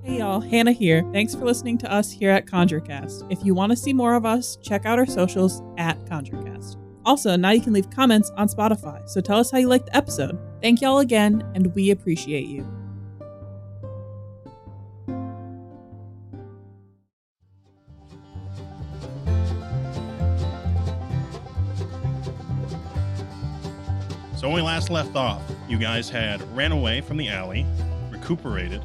Hey y'all, Hannah here. Thanks for listening to us here at ConjureCast. If you want to see more of us, check out our socials at ConjureCast. Also, now you can leave comments on Spotify, so tell us how you liked the episode. Thank y'all again, and we appreciate you. So when we last left off, you guys had ran away from the alley, recuperated,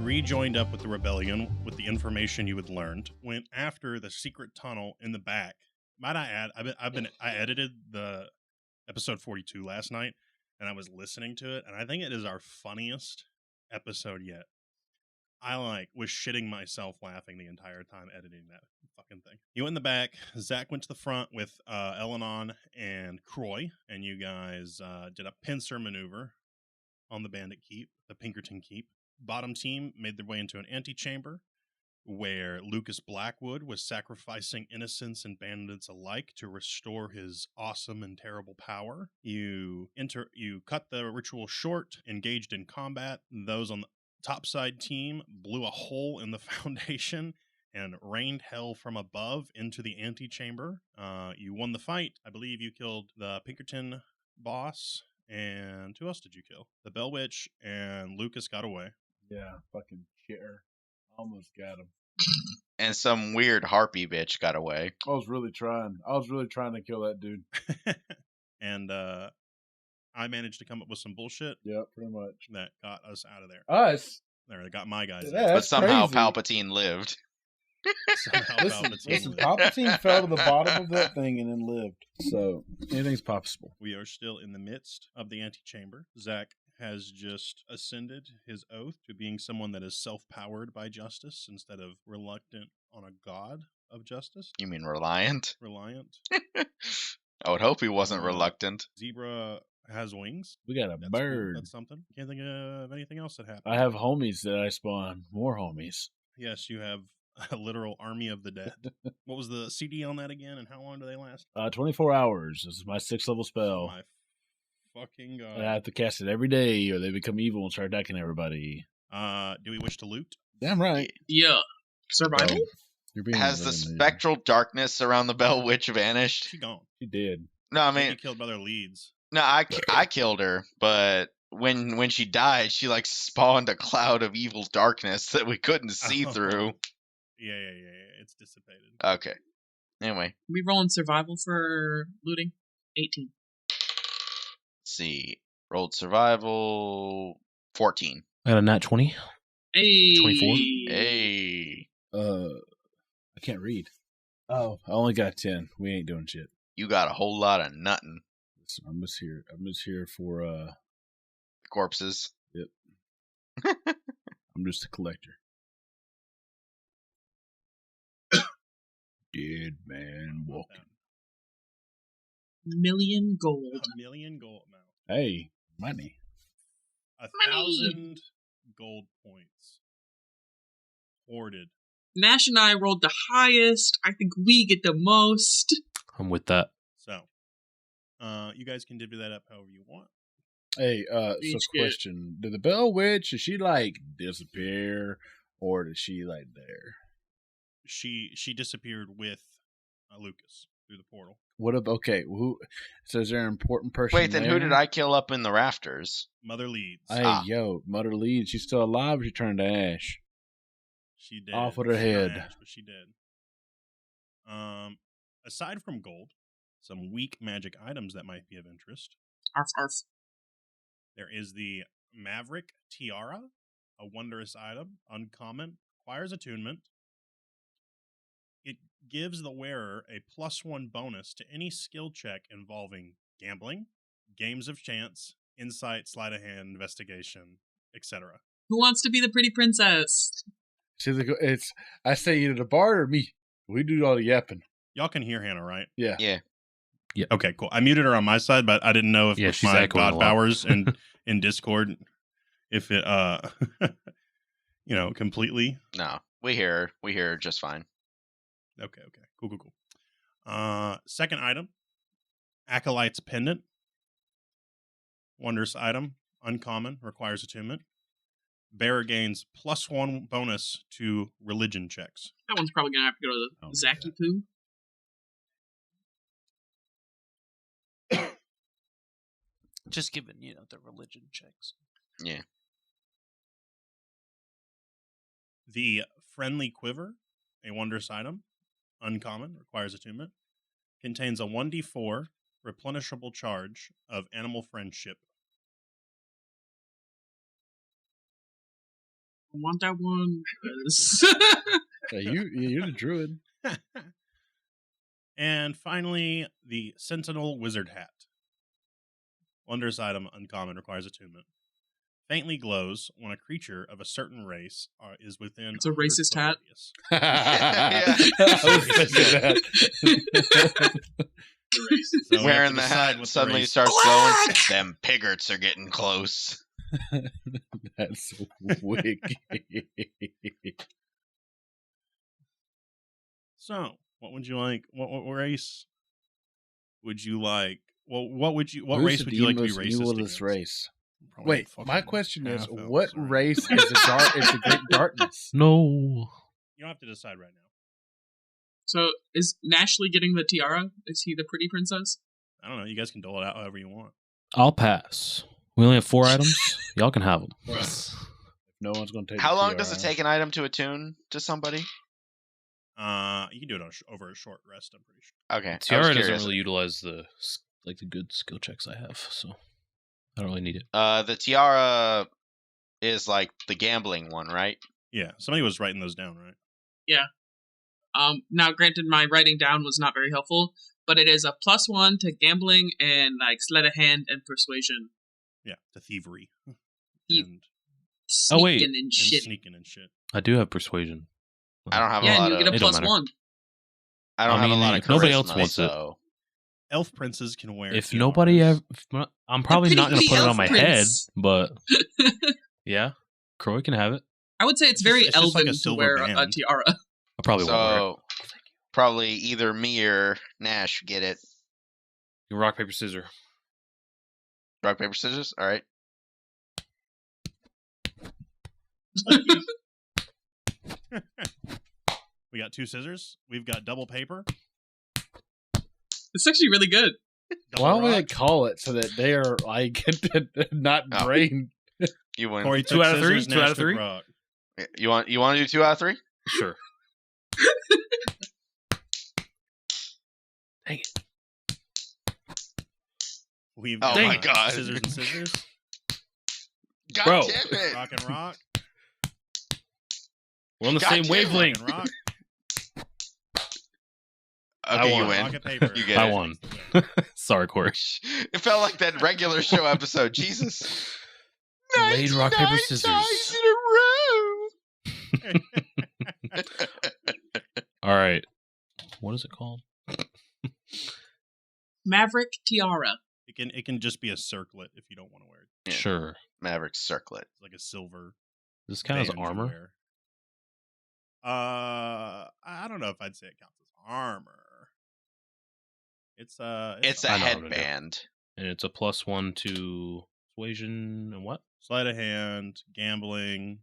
rejoined up with the rebellion with the information you had learned, went after the secret tunnel in the back. Might I add, I edited the episode 42 last night, and I was listening to it, and I think it is our funniest episode yet. I was shitting myself laughing the entire time editing that fucking thing. You went in the back. Zach went to the front with Elenon and Croy, and you guys did a pincer maneuver on the Bandit Keep, the Pinkerton Keep. Bottom team made their way into an antechamber where Lucas Blackwood was sacrificing innocents and bandits alike to restore his awesome and terrible power. You cut the ritual short, engaged in combat. Those on the topside team blew a hole in the foundation and rained hell from above into the antechamber. You won the fight. I believe you killed the Pinkerton boss. And who else did you kill? The Bell Witch, and Lucas got away. Yeah, fucking shitter. Almost got him. And some weird harpy bitch got away. I was really trying to kill that dude. And I managed to come up with some bullshit. Yeah, pretty much. That got us out of there. Us? There, got my guys. Yeah, But somehow crazy. Palpatine lived. Listen, Palpatine fell to the bottom of that thing and then lived. So anything's possible. We are still in the midst of the antechamber. Zach has just ascended his oath to being someone that is self-powered by justice instead of reluctant on a god of justice. You mean reliant? Reliant. I would hope he wasn't reluctant. Zebra has wings. We got a That's bird. Cool. That's something. Can't think of anything else that happened. I have homies that I spawn. More homies. Yes, you have a literal army of the dead. What was the CD on that again, and how long do they last? 24 hours. This is my 6th level spell. My fucking god. I have to cast it every day, or they become evil and start attacking everybody. Do we wish to loot? Damn right. Yeah. Survival? You're being Has the spectral darkness around the Bell Witch vanished? She gone. She did. No, I I think mean, you killed by their leads. no, I killed her, but when she died, she spawned a cloud of evil darkness that we couldn't see through. Yeah. It's dissipated. Okay. Anyway, We rolling survival for looting? 18. let's see. Rolled survival 14. I got a nat 20. Hey. 24. Hey, I can't read. Oh, I only got 10. We ain't doing shit. you got a whole lot of nothing. Listen, I'm just here for Corpses. Yep. I'm just a collector. Dead man walking. Million gold. $1 million gold now. Hey, money. 1,000 gold points. Hoarded. Nash and I rolled the highest. I think we get the most. I'm with that. So, you guys can divvy that up however you want. Hey, so Each get- question. Did the Bell Witch, did she disappear, or did she there? She disappeared with Lucas through the portal. What if, okay, so is there an important person Wait, then who did I kill up in the rafters? Mother Leeds. Hey, yo, Mother Leeds, she's still alive, or she turned to ash? She did. Off with her She head. smashed, but she did. Aside from gold, some weak magic items that might be of interest. Arf, arf. There is the Maverick Tiara, a wondrous item, uncommon, requires attunement. It gives the wearer a +1 bonus to any skill check involving gambling, games of chance, insight, sleight of hand, investigation, etc. Who wants to be the pretty princess? It's, I say either the bard or me. We do all the yapping. Y'all can hear Hannah, right? Yeah. Yeah. Okay, cool. I muted her on my side, but I didn't know if with she's my echoing a God lot. powers and in Discord, if it completely. No, we hear her just fine. Okay. Cool. Second item, Acolyte's Pendant. Wondrous item, uncommon, requires attunement. Bearer gains +1 bonus to religion checks. That one's probably gonna have to go to the Zaki Poo. Just given, the religion checks. Yeah. The Friendly Quiver, a wondrous item, uncommon, requires attunement, contains a 1d4 replenishable charge of animal friendship. I want that one. You're the druid. And finally, the Sentinel Wizard Hat. Wondrous item, uncommon, requires attunement. Faintly glows when a creature of a certain race is within. It's a racist hat. Yeah. So wearing the hat suddenly starts glowing. Them piggarts are getting close. That's wicked. So, what would you like? What race would you like? Well, what race would you like to be racist against? Race. Probably Wait, fucking my question is, half-elves, what right? race is the Great Darkness? No. You don't have to decide right now. So is Nashley getting the tiara? Is he the pretty princess? I don't know. You guys can dole it out however you want. I'll pass. We only have 4 items. Y'all can have them. No one's going to take. How the long tiara. does it take an item to attune to somebody? You can do it over a short rest. I'm pretty sure. Okay. Tiara doesn't really utilize the good skill checks I have, so I don't really need it. The tiara is like the gambling one, right? Yeah, somebody was writing those down, right? Yeah. Now, granted, my writing down was not very helpful, but it is a +1 to gambling and like sleight of hand and persuasion. Yeah, to thievery. Thief- and, wait. Sneaking and shit. sneaking and shit. I do have persuasion. I don't have a Yeah, lot and you of. get a It don't matter. +1. I don't I have a mean, lot of if nobody charisma, else wants it. so. Elf princes can wear. If tiaras. nobody ever, I'm probably not going to pretty put it on elf my prince. head, but yeah, Croy can have it. I would say it's It's very just like elven a to silver wear a band. tiara. I probably won't wear it. So, probably either me or Nash get it. You rock, paper, scissors. Rock, paper, scissors? All right. We got 2 scissors. We've got double paper. It's actually really good. Double Why don't we rock. call it so that they are like not Oh. brain? You win. Corey 2 took out of 3? scissors, 2 out Nash of took 3? rock. You want to do 2 out of 3? Sure. Dang it. We've Oh got my God. scissors and scissors. God Bro. damn it. Rock and rock. We're on the God same damn it. wavelength. Rock and rock. Okay, you won. win. Rock and paper. You get I it. won. Sorry, Corey. It felt like that regular show episode. Jesus. Delayed rock, paper, 99 scissors. times in a row. All right. What is it called? Maverick tiara. It can just be a circlet if you don't want to wear it. Yeah. Sure. Maverick circlet. It's like a silver. Does this count as band you armor? wear. I don't know if I'd say it counts as armor. It's It's a I know what to do. headband. And it's a +1 to persuasion and what? sleight of hand, gambling.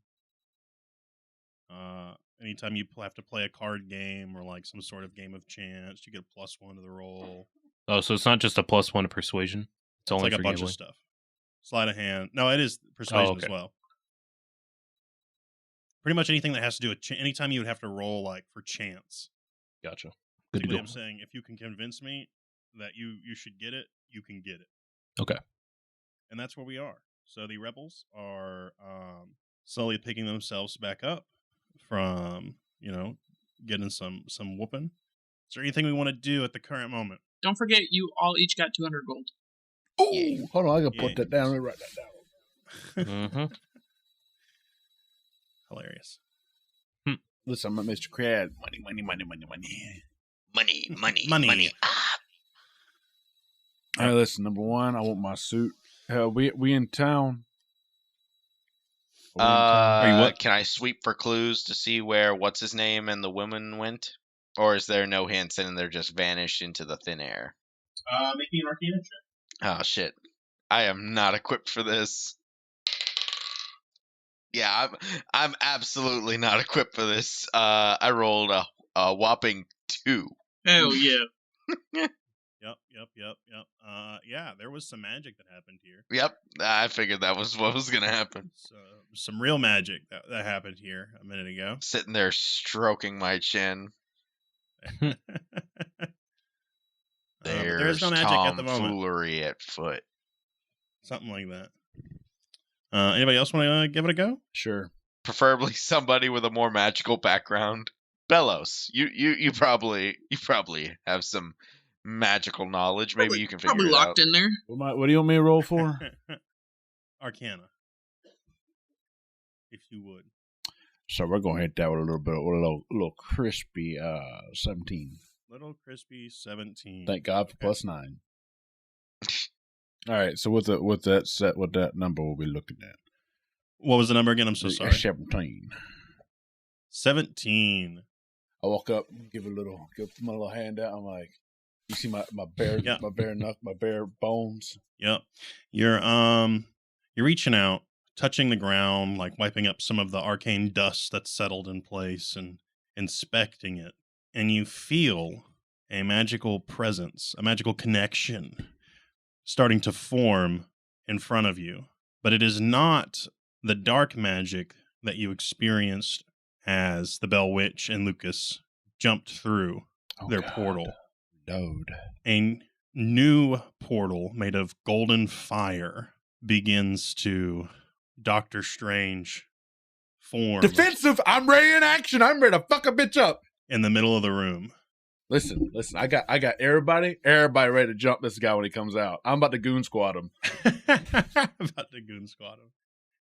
Anytime you have to play a card game or like some sort of game of chance, you get a +1 to the roll. Oh, so it's not just a +1 to persuasion. It's It's only like a for bunch gambling? of stuff. Sleight of hand. No, it is persuasion okay. as well. Pretty much anything that has to do with anytime you would have to roll like for chance. Gotcha. Good to Basically, go. I'm saying if you can convince me that you should get it, you can get it. Okay. And that's where we are. So the rebels are slowly picking themselves back up from, getting some whooping. Is there anything we want to do at the current moment? Don't forget, you all each got 200 gold. Oh, hold on, I gotta Yeah. put that down. Let me write that down. Mm-hmm. Hilarious. Listen, I'm Mr. Crad. Money, money, money, money, money. Money, money, Money. money. Ah. All right, listen. Number one, I want my suit. We in town. Are you what? Can I sweep for clues to see where what's his name and the woman went? Or is there no hints and they're just vanished into the thin air? Making an Arcana check. Oh shit. I am not equipped for this. Yeah, I'm absolutely not equipped for this. I rolled a whopping 2. Hell yeah. Yep. Yeah, there was some magic that happened here. Yep, I figured that was what was gonna happen. So, some real magic that happened here a minute ago. Sitting there stroking my chin. There's no magic at the moment. Tomfoolery at foot. Something like that. Anybody else want to give it a go? Sure. Preferably somebody with a more magical background. Bellows, you probably have some magical knowledge. Maybe you can figure Probably it locked out. in there. What do you want me to roll for? Arcana. If you would. So we're gonna hit that with a little crispy 17. Little crispy 17. Thank God for +9. All right, so with that number we'll be looking at. What was the number again? I'm so sorry. 17. 17. I walk up, give my little hand out. I'm like, you see my bare my bare bones. Yep. You're reaching out, touching the ground, like wiping up some of the arcane dust that's settled in place and inspecting it. And you feel a magical presence, a magical connection starting to form in front of you. But it is not the dark magic that you experienced as the Bell Witch and Lucas jumped through their portal. Load. A new portal made of golden fire begins to Doctor Strange form Defensive! I'm ready in action! I'm ready to fuck a bitch up! in the middle of the room. Listen, I got everybody ready to jump this guy when he comes out. I'm about to goon squad him.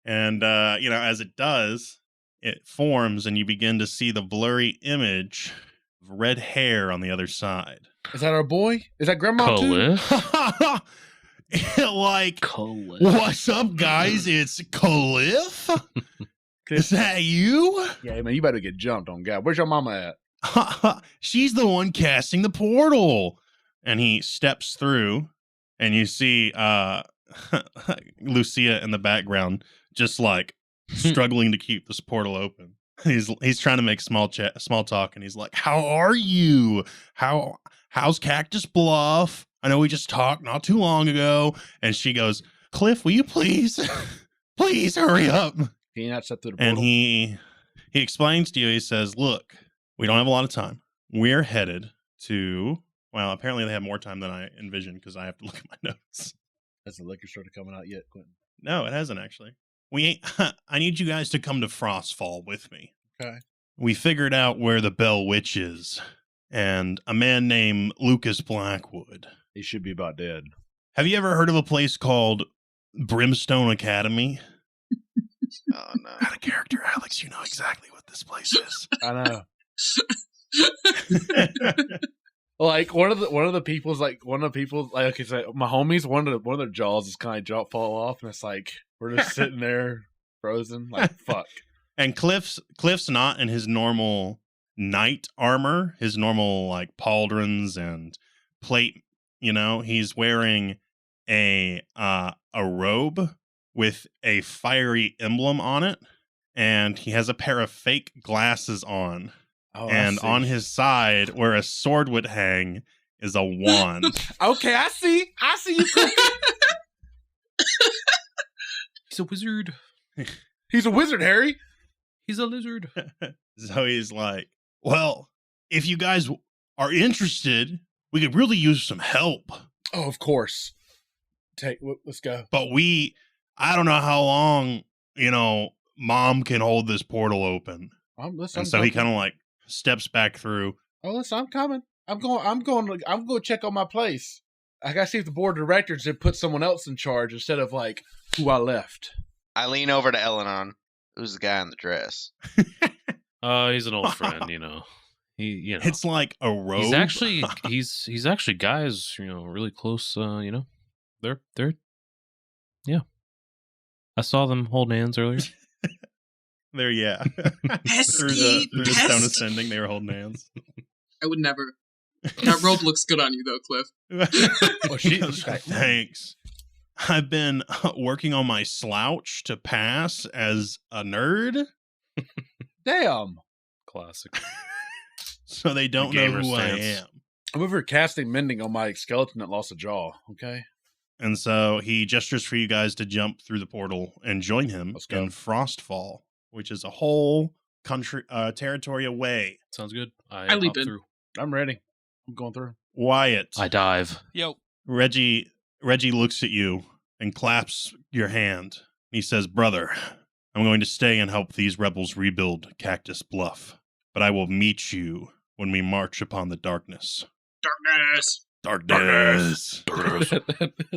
And, as it does, it forms and you begin to see the blurry image of red hair on the other side. Is that our boy? Is that Grandma too? Like, Cliff. what's up, guys? It's Cliff. Is that you? Yeah, man, you better get jumped on God. Where's your mama at? She's the one casting the portal. And he steps through, and you see Lucia in the background, just like struggling to keep this portal open. He's trying to make small talk, and he's like, "How are you? How's Cactus Bluff? I know we just talked not too long ago." And she goes, "Cliff, will you please hurry up?" Can you not step through the portal? And he explains to you. He says, "Look, we don't have a lot of time. We're headed to." Well, apparently they have more time than I envisioned because I have to look at my notes. Has the liquor started coming out yet, Quentin? No, it hasn't actually. I need you guys to come to Frostfall with me. Okay. We figured out where the Bell Witch is, and a man named Lucas Blackwood. He should be about dead. Have you ever heard of a place called Brimstone Academy? Oh no. Out of character, Alex, you know exactly what this place is. I know. Like one of the people's like okay, so my homies, one of their jaws is kind of fall off, and it's like we're just sitting there frozen, like fuck. And Cliff's not in his normal knight armor, his normal like pauldrons and plate. He's wearing a robe with a fiery emblem on it, and he has a pair of fake glasses on. Oh, and on his side, where a sword would hang, is a wand. Okay, I see you. He's a wizard. He's a wizard, Harry. He's a lizard. So he's like, "Well, if you guys are interested, we could really use some help." Oh, of course. Let's go. But I don't know how long, Mom can hold this portal open. He kind of like steps back through. Oh, listen, I'm coming. I'm going to check on my place. I got to see if the board of directors had put someone else in charge instead of like who I left. I lean over to Elenon. Who's the guy in the dress? He's an old friend, He, It's like a robe. He's actually guys, really close. They're yeah. I saw them holding hands earlier. There, yeah. through the stone ascending, they were holding hands. I would never. That robe looks good on you, though, Cliff. Thanks. I've been working on my slouch to pass as a nerd, Damn. Classic. so they don't know gamer who I stance. am. I'm over casting mending on my skeleton that lost a jaw. Okay. And so he gestures for you guys to jump through the portal and join him Let's go. in Frostfall, which is a whole country territory away. Sounds good. I leap hop in. through. I'm ready. I'm going through. Wyatt, I dive. Yo. Reggie looks at you and claps your hand. He says, "Brother, I'm going to stay and help these rebels rebuild Cactus Bluff, but I will meet you when we march upon the darkness." Darkness.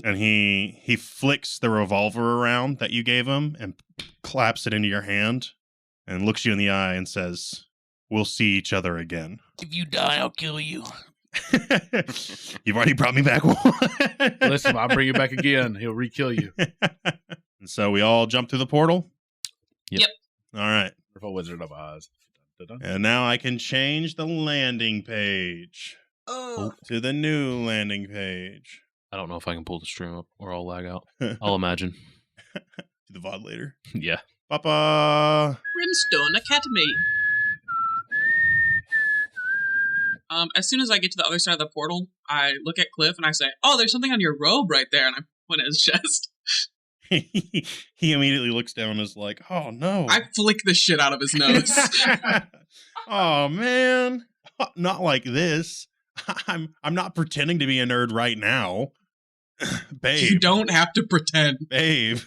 And he flicks the revolver around that you gave him and claps it into your hand and looks you in the eye and says, "We'll see each other again." If you die, I'll kill you. You've already brought me back one. Listen, I'll bring you back again. He'll re-kill you. And so we all jump through the portal? Yep. All right. If a wizard of eyes. And now I can change the landing page Oh. to the new landing page. I don't know if I can pull the stream up or I'll lag out. I'll imagine. To the VOD later. Yeah. Papa. Brimstone Academy. As soon as I get to the other side of the portal, I look at Cliff and I say, "Oh, there's something on your robe right there," and I point at his chest. He immediately looks down and is like, "Oh no." I flick the shit out of his nose. Oh man. Not like this. I'm not pretending to be a nerd right now. Babe. You don't have to pretend. Babe.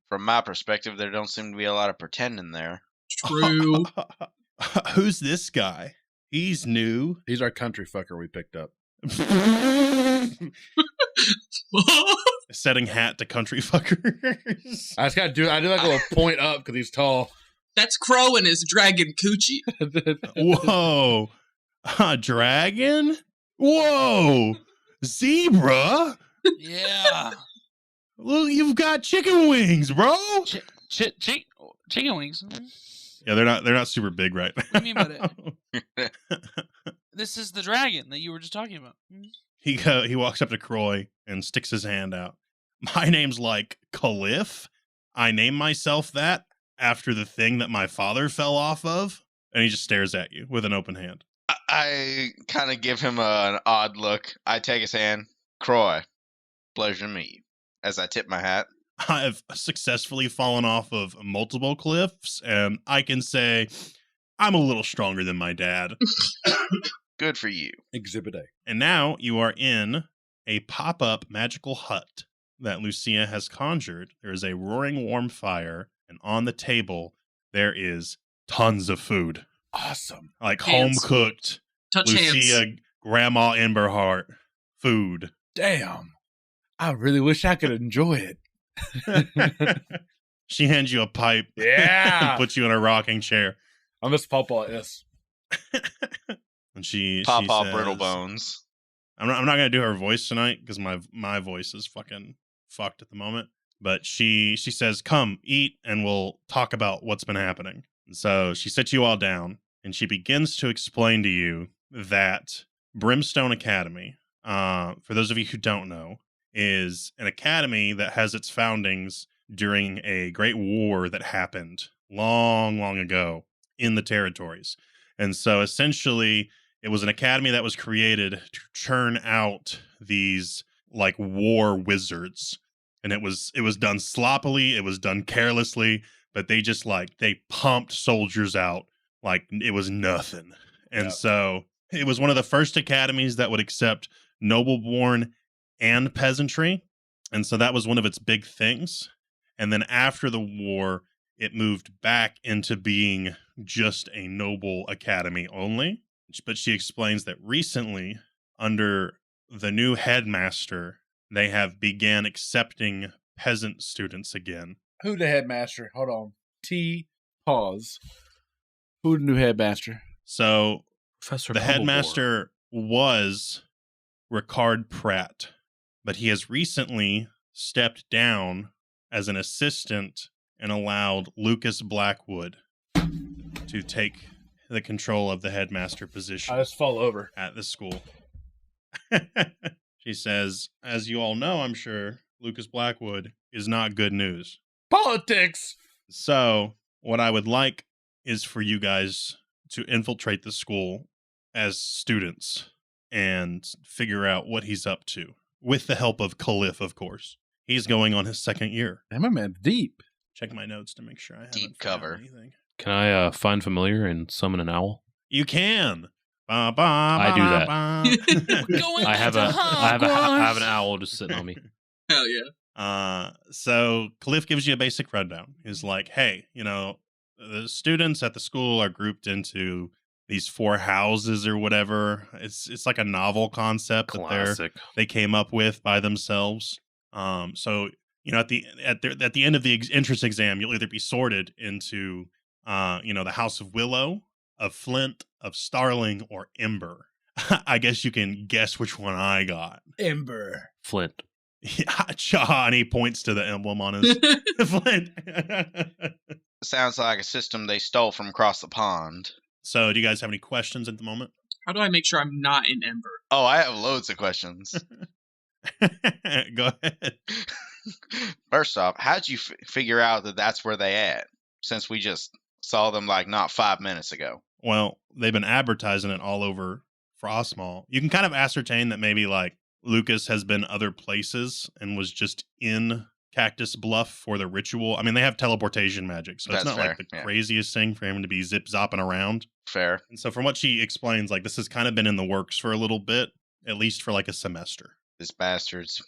From my perspective, there don't seem to be a lot of pretending there. True. Who's this guy? He's new. He's our country fucker we picked up. Setting hat to country fuckers. I do like a little point up because he's tall. That's Crow and his dragon coochie. Whoa. A dragon? Whoa. Zebra? Yeah. Look, you've got chicken wings, bro. Chicken wings. What Yeah, they're not super big right now. do you mean by that? This is the dragon that you were just talking about. He walks up to Croy and sticks his hand out. My name's like Caliph. I named myself that after the thing that my father fell off of. And he just stares at you with an open hand. I kind of give him an odd look. I take his hand. Croy, pleasure to meet you. As I tip my hat. I've successfully fallen off of multiple cliffs, and I can say I'm a little stronger than my dad. Good for you. Exhibit A. And now you are in a pop-up magical hut that Lucia has conjured. There is a roaring warm fire, and on the table there is tons of food. Awesome. Like Hands. home-cooked Touch Lucia, hands. Grandma Emberheart food. Damn. I really wish I could enjoy it. She hands you a pipe. Yeah. And puts you in a rocking chair. I'm just Papa S. And she Papa says, Brittle Bones. I'm not gonna do her voice tonight because my voice is fucking fucked at the moment. But she says, "Come eat, and we'll talk about what's been happening." And so she sits you all down, and she begins to explain to you that Brimstone Academy, for those of you who don't know, is an academy that has its foundings during a great war that happened long, long ago in the territories. And so essentially it was an academy that was created to churn out these like war wizards. And it was done sloppily, it was done carelessly, but they just they pumped soldiers out like it was nothing. And Yeah. so it was one of the first academies that would accept noble-born and peasantry. And so that was one of its big things. And then after the war, it moved back into being just a noble academy only. But she explains that recently, under the new headmaster, they have began accepting peasant students again. Who the headmaster? Hold on. Pause. Who the new headmaster? So Professor the Bumbledore. headmaster was Ricard Pratt, but he has recently stepped down as an assistant and allowed Lucas Blackwood to take the control of the headmaster position I just fall over. at the school. She says, as you all know, I'm sure, Lucas Blackwood, is not good news. Politics. So, what I would like is for you guys to infiltrate the school as students and figure out what he's up to, with the help of Khalif, of course. He's going on his second year. Damn, my man's deep. Check my notes to make sure I haven't Deep forgotten cover. anything. Can I find familiar and summon an owl? You can. I do that. Going I have back a to I have Hogwarts. an owl just sitting on me. Hell yeah. So Cliff gives you a basic rundown. He's like, hey, the students at the school are grouped into these 4 houses or whatever. It's like a novel concept Classic. that they came up with by themselves. So at the end of the entrance exam, you'll either be sorted into the House of Willow, of Flint, of Starling, or Ember. I guess you can guess which one I got. Ember. Flint. Yeah, and he points to the emblem on his Flint. Sounds like a system they stole from across the pond. So, do you guys have any questions at the moment? How do I make sure I'm not in Ember? Oh, I have loads of questions. Go ahead. First off, how'd you figure out that that's where they at? Since we just saw them like not 5 minutes ago. Well, they've been advertising it all over Frostmaw. You can kind of ascertain that maybe like Lucas has been other places and was just in Cactus Bluff for the ritual. I mean, they have teleportation magic, so it's That's not fair, like the yeah. craziest thing for him to be zip-zopping around. Fair. And so from what she explains, like this has kind of been in the works for a little bit, at least for like a semester. This bastard's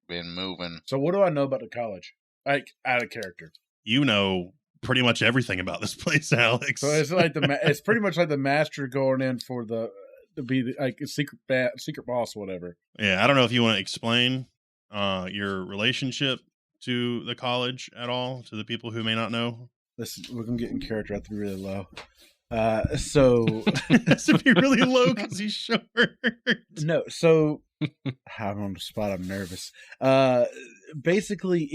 been moving. So what do I know about the college? Like, out of character. You know pretty much everything about this place, Alex. So it's like it's pretty much like the master going in for to be like a secret boss, whatever. Yeah, I don't know if you want to explain your relationship to the college at all, to the people who may not know. Listen, we're gonna get in character. I have to be really low. So Has to be really low because he's short. no, so I'm on the spot. I'm nervous. Basically,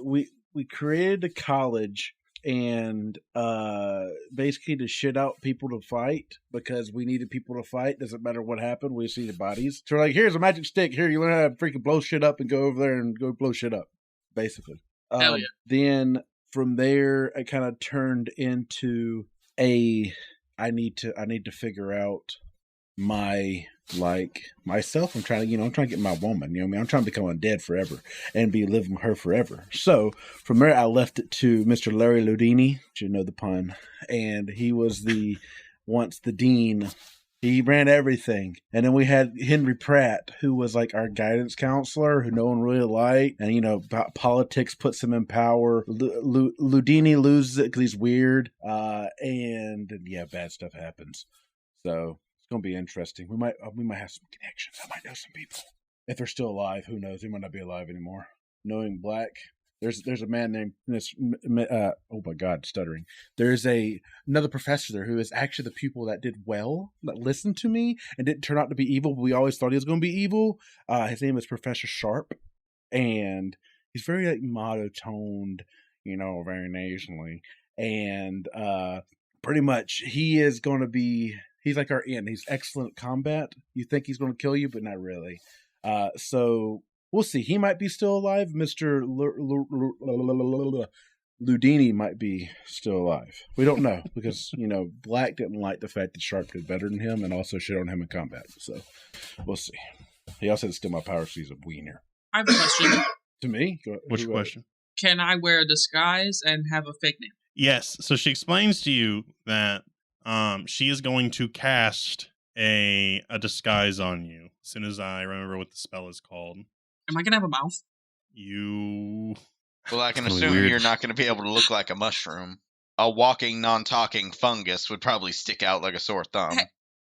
we created a college and basically to shit out people to fight because we needed people to fight. Doesn't matter what happened, we just needed bodies. So we're like, here's a magic stick. Here, you learn how to freaking blow shit up and go over there and go blow shit up. Basically, Hell yeah. Then from there, it kind of turned into I need to figure out myself. I'm trying to get my woman. You know what I mean? I'm trying to become undead forever and be living with her forever. So from there, I left it to Mr. Larry Ludini, you know the pun, and he was once the dean. He ran everything. And then we had Henry Pratt, who was like our guidance counselor, who no one really liked. And, politics puts him in power. Ludini loses it because he's weird. And bad stuff happens. So it's going to be interesting. We might have some connections. I might know some people. If they're still alive, who knows? They might not be alive anymore. Knowing Black, there's a man named oh my God, stuttering. There's another professor there who is actually the pupil that did well, that listened to me and didn't turn out to be evil, but we always thought he was going to be evil. His name is Professor Sharp, and he's very like monotoned, very nasally, and pretty much he is going to be. He's like our end. He's excellent at combat. You think he's going to kill you, but not really. So. We'll see. He might be still alive. Mr. Ludini might be still alive. We don't know because, Black didn't like the fact that Sharp did better than him and also shit on him in combat. So we'll see. He also said still my power, so he's a wiener. I have a question. To me? Which question? Can I wear a disguise and have a fake name? Yes. So she explains to you that she is going to cast a disguise on you as soon as I remember what the spell is called. Am I going to have a mouth? Well, I can That's assume weird. you're not going to be able to look like a mushroom. A walking, non-talking fungus would probably stick out like a sore thumb.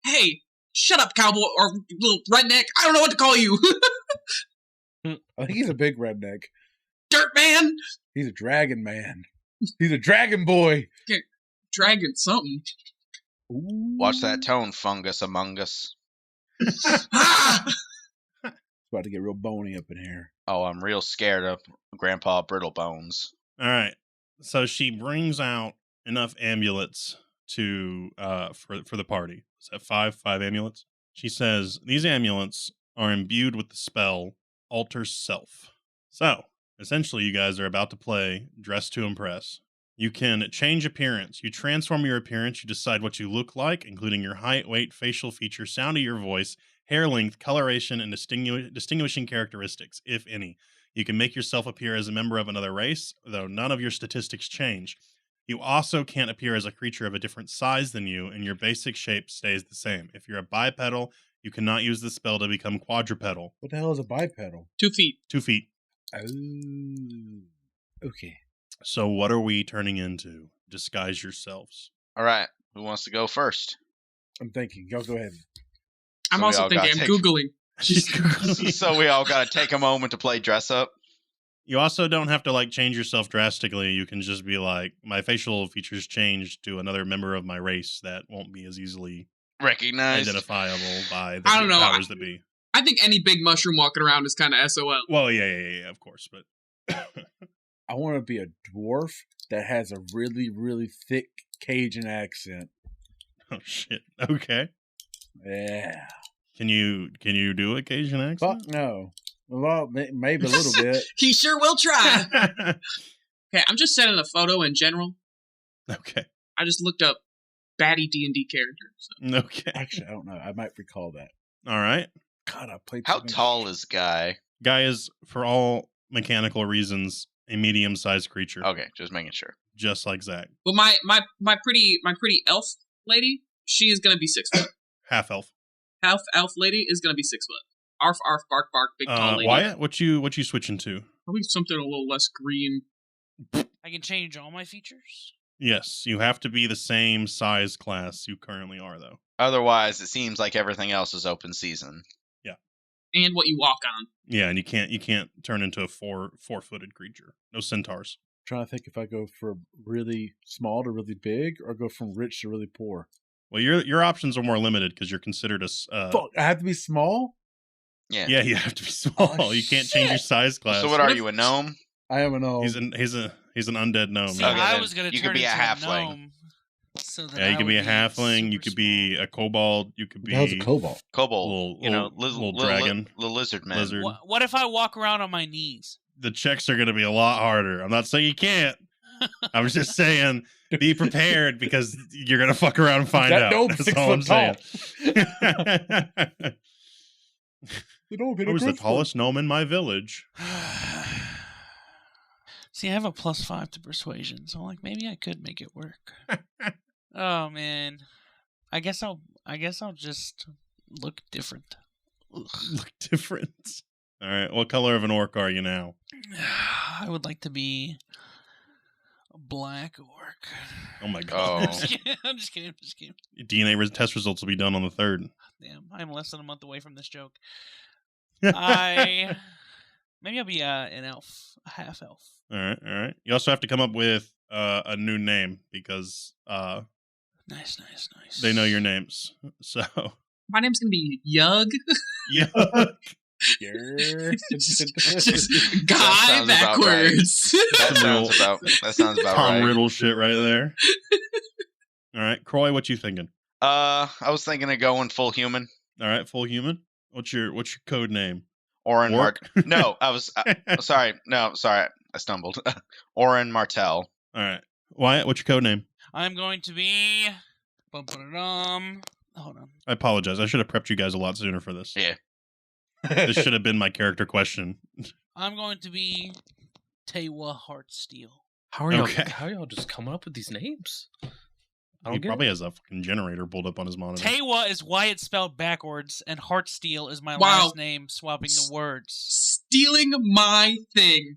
Hey, shut up, cowboy or little redneck. I don't know what to call you. I think he's a big redneck. Dirt man. He's a dragon man. He's a dragon boy. Dragon something. Ooh. Watch that tone, fungus among us. Ah! It's about to get real bony up in here. Oh, I'm real scared of Grandpa Brittlebones. All right. So she brings out enough amulets to for the party. Is that five amulets? She says these amulets are imbued with the spell Alter Self. So, essentially, you guys are about to play Dress to Impress. You can change appearance. You transform your appearance. You decide what you look like, including your height, weight, facial features, sound of your voice, hair length, coloration, and distinguishing characteristics, if any. You can make yourself appear as a member of another race, though none of your statistics change. You also can't appear as a creature of a different size than you, and your basic shape stays the same. If you're a bipedal, you cannot use the spell to become quadrupedal. What the hell is a bipedal? 2 feet. 2 feet. Oh, okay. So what are we turning into? Disguise yourselves. All right. Who wants to go first? I'm thinking. Y'all go ahead. I'm So we also all thinking. gotta I'm take- Googling. So we all got to take a moment to play dress up. You also don't have to like change yourself drastically. You can just be like, my facial features changed to another member of my race that won't be as easily Recognized. identifiable by the I don't know. powers that be. I think any big mushroom walking around is kind of SOL. Well, yeah, of course, but I want to be a dwarf that has a really, really thick Cajun accent. oh shit. Okay. Yeah. Can you do a Cajun accent? Fuck no. Well, maybe a little bit. He sure will try. Okay, I'm just sending a photo in general. Okay. I just looked up baddie D&D character. So. Okay. Actually, I don't know. I might recall that. All right. God, I played. How so many- tall is Guy? Guy is, for all mechanical reasons, a medium-sized creature, Okay, just making sure. just like Zach. But my pretty elf lady, she is gonna be 6 foot. Half elf. Elf lady is gonna be 6 foot. Arf arf bark bark big tall lady. Wyatt, what you switching to? Probably something a little less green. I can change all my features. Yes, you have to be the same size class you currently are, though. Otherwise, it seems like everything else is open season. And what you walk on. Yeah, and you can't turn into a four-footed creature. No centaurs. Trying to think if I go from really small to really big, or go from rich to really poor. Well, your options are more limited because you're considered a. Fuck, I have to be small. Yeah. Yeah, you have to be small. Oh, you can't change your shit. size class. So what are you, a gnome? I am an old. He's an undead gnome. See, yeah. Okay, I then was gonna you turn could be a into halfling. gnome, so that Yeah, you I could be a would halfling. You super could be a kobold. You could the hell's a be cobalt? Kobold. Little dragon. The lizard man. Lizard. small. What if I walk around on my knees? The checks are going to be a lot harder. I'm not saying you can't. I was just saying be prepared because you're going to fuck around and find That out. gnome's That's 6 all I'm foot saying. tall. The gnome hit I a was the growth tallest gnome in my village. See, I have a +5 to persuasion, so like maybe I could make it work. Oh man, I guess I'll just look different. Ugh. Look different. All right. What color of an orc are you now? I would like to be a black orc. Oh my god. Oh. I'm just kidding. DNA test results will be done on the 3rd. Damn, I'm less than a month away from this joke. Maybe I'll be an elf, a half elf. All right. You also have to come up with a new name because Nice. they know your names. So My name's gonna be Yug. yeah. Just guy sounds about backwards. That sounds about Tom right. Riddle shit right there. All right, Croy, what you thinking? I was thinking of going full human. All right, full human. What's your code name? Oren Orc? No, I was sorry. No, sorry. I stumbled. Oren Martell. All right, Wyatt, what's your code name? I'm going to be. Hold on. I apologize. I should have prepped you guys a lot sooner for this. Yeah. This should have been my character question. I'm going to be Tewa Heartsteel. How are y'all? Okay. How are y'all just coming up with these names? I He don't get probably it. has a fucking generator pulled up on his monitor. Tewa is why it's spelled backwards, and Heartsteel is my Wow. last name, swapping the words. Stealing my thing.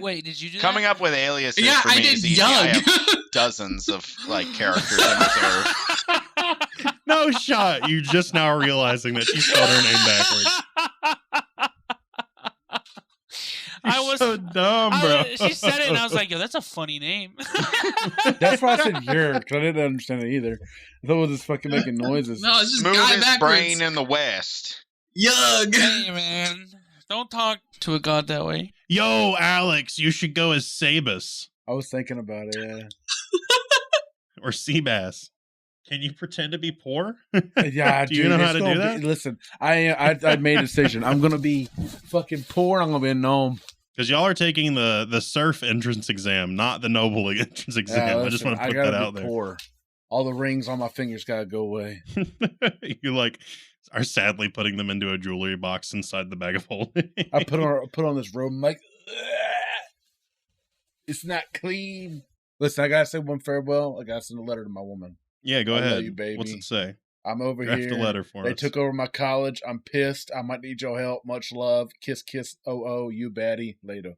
Wait, did you do Coming that? up with aliases Yeah, for I me did is easy. I Yug. have dozens of characters in reserve. No shot. You just now realizing that she spelled her name backwards. I You're was so dumb, bro. she said it, and I was like, "Yo, that's a funny name." That's why I said "yer," because I didn't understand it either. I thought it was just fucking making noises. No, it's just guy Smoothest backwards. brain in the West. Yug. Hey, man, don't talk to a god that way. Yo, Alex, you should go as Sabus I was thinking about it. Yeah. or Seabass. Can you pretend to be poor? Yeah, Do you dude, know how it's to do gonna that? Listen, I made a decision. I'm gonna be fucking poor. I'm gonna be a gnome. Because y'all are taking the surf entrance exam, not the noble entrance exam. I just want to put that out there. Poor. All the rings on my fingers gotta go away. You like are sadly putting them into a jewelry box inside the bag of holding. I put on this robe. I'm like, it's not clean. Listen, I gotta say one farewell. I gotta send a letter to my woman. Yeah, go ahead. Love you, baby. What's it say? I'm over Draft here. a letter for They us. took over my college. I'm pissed. I might need your help. Much love. Kiss, kiss. Oh, you baddie. Later.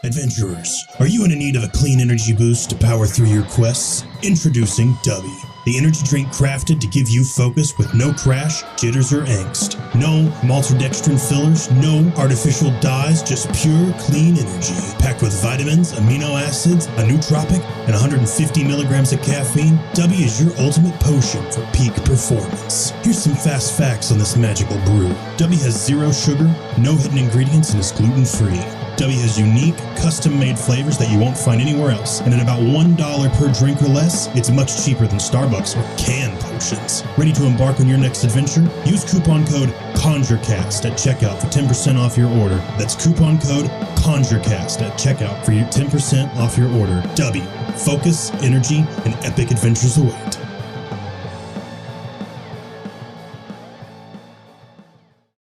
Adventurers, are you in need of a clean energy boost to power through your quests? Introducing Dubby, the energy drink crafted to give you focus with no crash, jitters, or angst. No maltodextrin fillers, no artificial dyes, just pure, clean energy. Packed with vitamins, amino acids, a nootropic, and 150 milligrams of caffeine, Dubby is your ultimate potion for peak performance. Here's some fast facts on this magical brew. Dubby has 0 sugar, no hidden ingredients, and is gluten-free. Dubby has unique, custom-made flavors that you won't find anywhere else, and at about $1 per drink or less, it's much cheaper than Starbucks or canned potions. Ready to embark on your next adventure? Use coupon code CONJURECAST at checkout for 10% off your order. That's coupon code CONJURECAST at checkout for your 10% off your order. Dubby, focus, energy, and epic adventures await.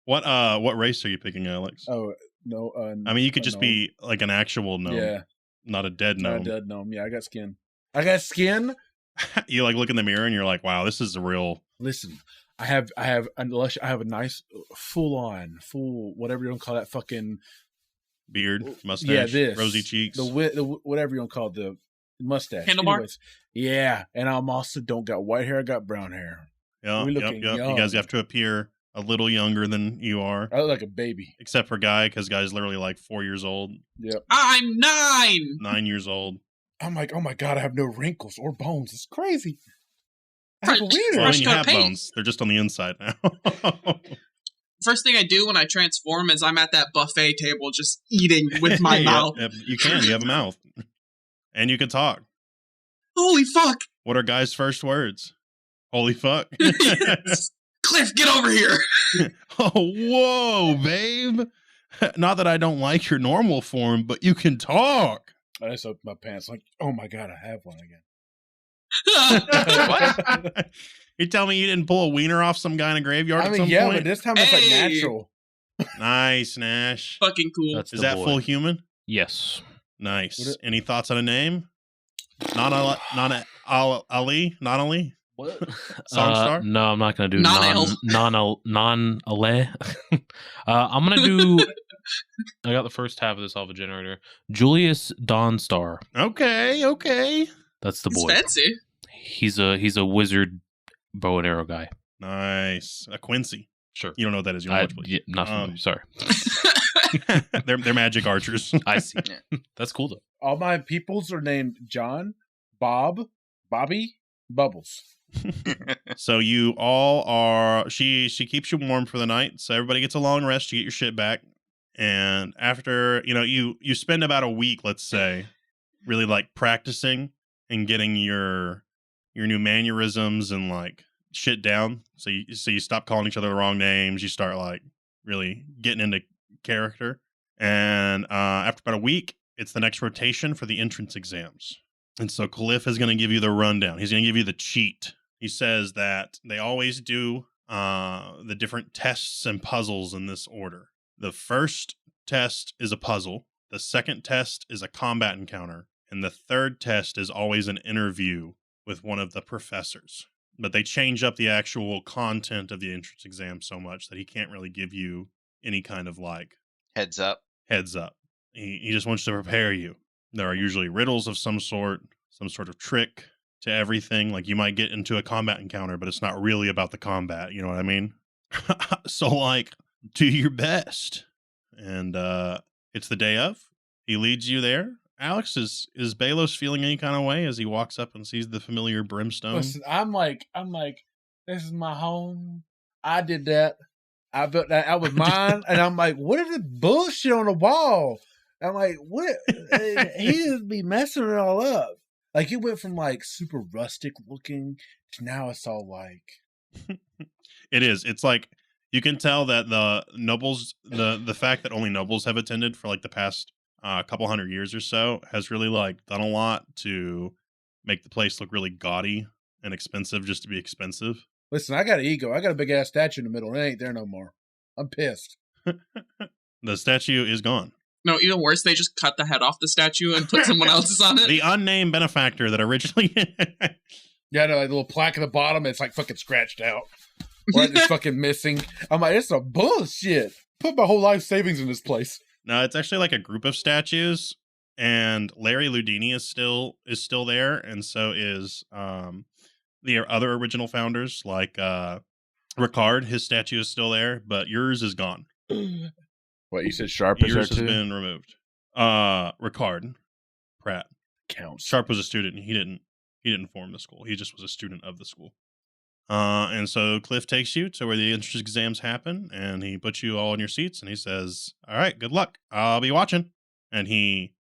What race are you picking, Alex? Oh, no. I mean, you could just be like an actual gnome. Yeah. Not a dead gnome. Not a dead gnome. Yeah, I got skin. I got skin. You like look in the mirror and you're like, wow, this is a real. Listen, I have a nice full whatever you want to call that fucking beard, mustache, this rosy cheeks, the whatever you want to call it, the mustache. Handlebar? Anyways, yeah, and I'm also don't got white hair. I got brown hair. Yeah, We yep. looking You young. guys have to appear a little younger than you are, I look like a baby. except for Guy, because Guy's literally like 4 years old, Yep. I'm 9. 9 years old. I'm like, oh my god, I have no wrinkles or bones. It's crazy. I have a Fresh- wiener. Well, I fresh mean, you coat have paint. bones. They're just on the inside now. First thing I do when I transform is I'm at that buffet table just eating with my Yep, mouth. yep, you can. You have a mouth, and you can talk. Holy fuck! What are Guy's first words? Holy fuck! Yes. Cliff, get over here! Oh, whoa, babe. Not that I don't like your normal form, but you can talk. I just opened my pants. Like, oh my god, I have one again. What? You tell me you didn't pull a wiener off some guy in a graveyard I at mean, some yeah, point? but this time it's like Hey! natural. Nice, Nash. Fucking cool. That's Is the that boy. full human? Yes. Nice. Any thoughts on a name? Not Ali? Not Ali? What? Songstar? No, I'm not gonna do Non-L. non-ale. I'm gonna do. I got the first half of this alpha generator. Julius Dawnstar. Okay. That's the It's boy. fancy. He's a wizard bow and arrow guy. Nice. A Quincy. Sure. You don't know what that is. You don't watch Bleach. Yeah, not familiar. Sorry. They're magic archers. I see. That's cool though. All my peoples are named John, Bob, Bobby, Bubbles. So you all are. She keeps you warm for the night. So everybody gets a long rest. You get your shit back, and after you spend about a week, let's say, really like practicing and getting your new mannerisms and like shit down. So you stop calling each other the wrong names. You start like really getting into character. And after about a week, it's the next rotation for the entrance exams. And so Cliff is going to give you the rundown. He's going to give you the cheat. He says that they always do the different tests and puzzles in this order. The first test is a puzzle. The second test is a combat encounter. And the third test is always an interview with one of the professors. But they change up the actual content of the entrance exam so much that he can't really give you any kind of like Heads up. heads up. He just wants to prepare you. There are usually riddles of some sort of trick to everything. Like you might get into a combat encounter, but it's not really about the combat. You know what I mean? So like, do your best. And it's the day of. He leads you there. Alex, is Balos feeling any kind of way as he walks up and sees the familiar Brimstone? Listen, I'm like, this is my home. I did that. I built that. That was mine. And I'm like, what is this bullshit on the wall? I'm like, what? He just be messing it all up. Like it went from like super rustic looking to now it's all like. It is. It's like You can tell that the nobles, the fact that only nobles have attended for like the past couple hundred years or so has really like done a lot to make the place look really gaudy and expensive just to be expensive. Listen, I got an ego. I got a big ass statue in the middle. It ain't there no more. I'm pissed. The statue is gone. No, even worse, they just cut the head off the statue and put someone else's on it. The unnamed benefactor that originally... Yeah, no, like a little plaque at the bottom. It's like fucking scratched out. Or it's fucking missing. I'm like, it's some bullshit. Put my whole life savings in this place. No, it's actually like a group of statues, and Larry Ludini is still there, and so is the other original founders, like Ricard. His statue is still there, but yours is gone. What, you said Sharp is there Yours has too? been removed. Ricard Pratt Counts. Sharp was a student. He didn't form the school. He just was a student of the school. And so Cliff takes you to where the entrance exams happen, and he puts you all in your seats, and he says, "All right, good luck. I'll be watching." And he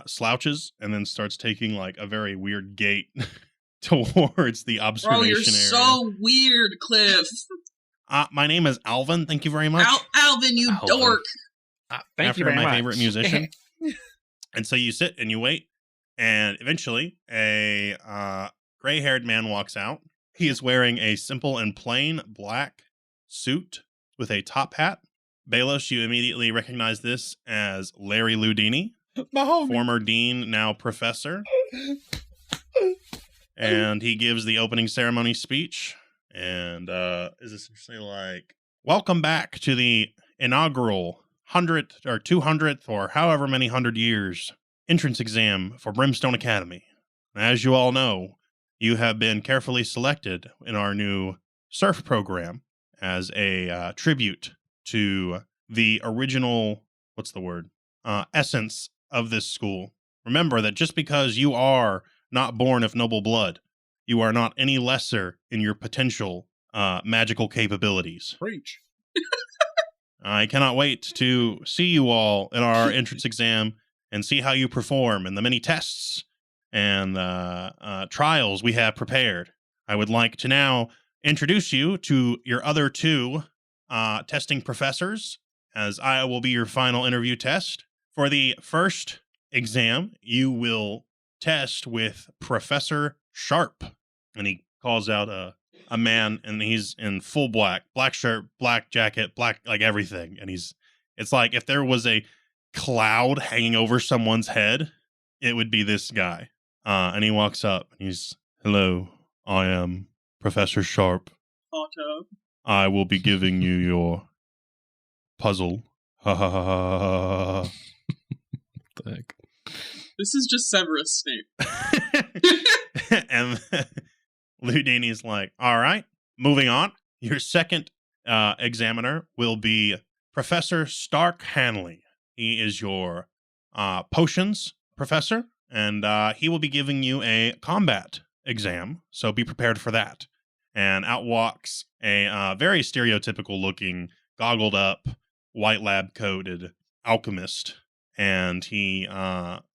slouches and then starts taking like a very weird gait towards the observation Bro, you're area. so weird, Cliff. My name is Alvin. Thank you very much. Alvin, you Alvin. dork. Thank After you very my much. favorite musician. And so you sit and you wait, and eventually a gray-haired man walks out. He is wearing a simple and plain black suit with a top hat. Balos, you immediately recognize this as Larry Ludini, My homie. former dean, now professor. And he gives the opening ceremony speech, and is essentially like, "Welcome back to the inaugural 100th or 200th or however many 100 years entrance exam for Brimstone Academy. As you all know, you have been carefully selected in our new surf program as a tribute to the original, essence of this school. Remember that just because you are not born of noble blood, you are not any lesser in your potential magical capabilities. Preach. I cannot wait to see you all in our entrance exam and see how you perform in the many tests and trials we have prepared. I would like to now introduce you to your other two testing professors, as I will be your final interview test. For the first exam, you will test with Professor Sharp. And he calls out a man, and he's in full black shirt, black jacket, black, like everything. And it's like if there was a cloud hanging over someone's head, it would be this guy. And he walks up, and he's, "Hello, I am Professor Sharp. Otto. I will be giving you your puzzle." Ha ha ha ha ha. The heck? This is just Severus Snape. And Ludini's like, "All right, moving on. Your second examiner will be Professor Stark Hanley. He is your potions professor, and he will be giving you a combat exam, so be prepared for that." And out walks a very stereotypical looking, goggled up, white lab coated alchemist, and he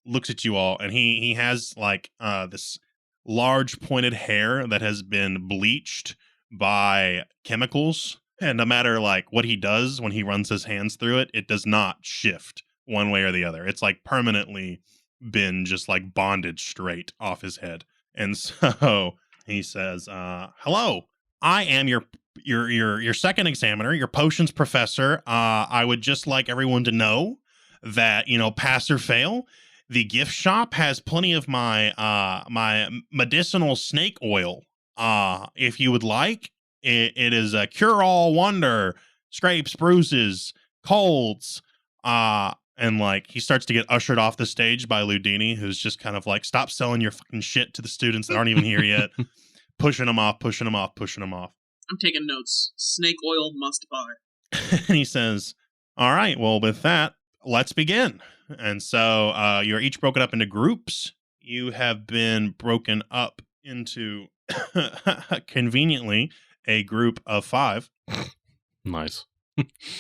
looks at you all, and he has like this large pointed hair that has been bleached by chemicals, and no matter like what he does when he runs his hands through it, it does not shift one way or the other. It's like permanently been just like bonded straight off his head. And so he says, "Hello, I am your second examiner, your potions professor. I would just like everyone to know that, pass or fail, the gift shop has plenty of my my medicinal snake oil. If you would like, it is a cure-all wonder, scrapes, bruises, colds." And like he starts to get ushered off the stage by Ludini, who's just kind of like, "Stop selling your fucking shit to the students that aren't even here yet." Pushing them off. I'm taking notes. Snake oil must buy. And he says, "All right, well, with that, let's begin." And so you're each broken up into groups. You have been broken up into, conveniently, a group of 5. Nice.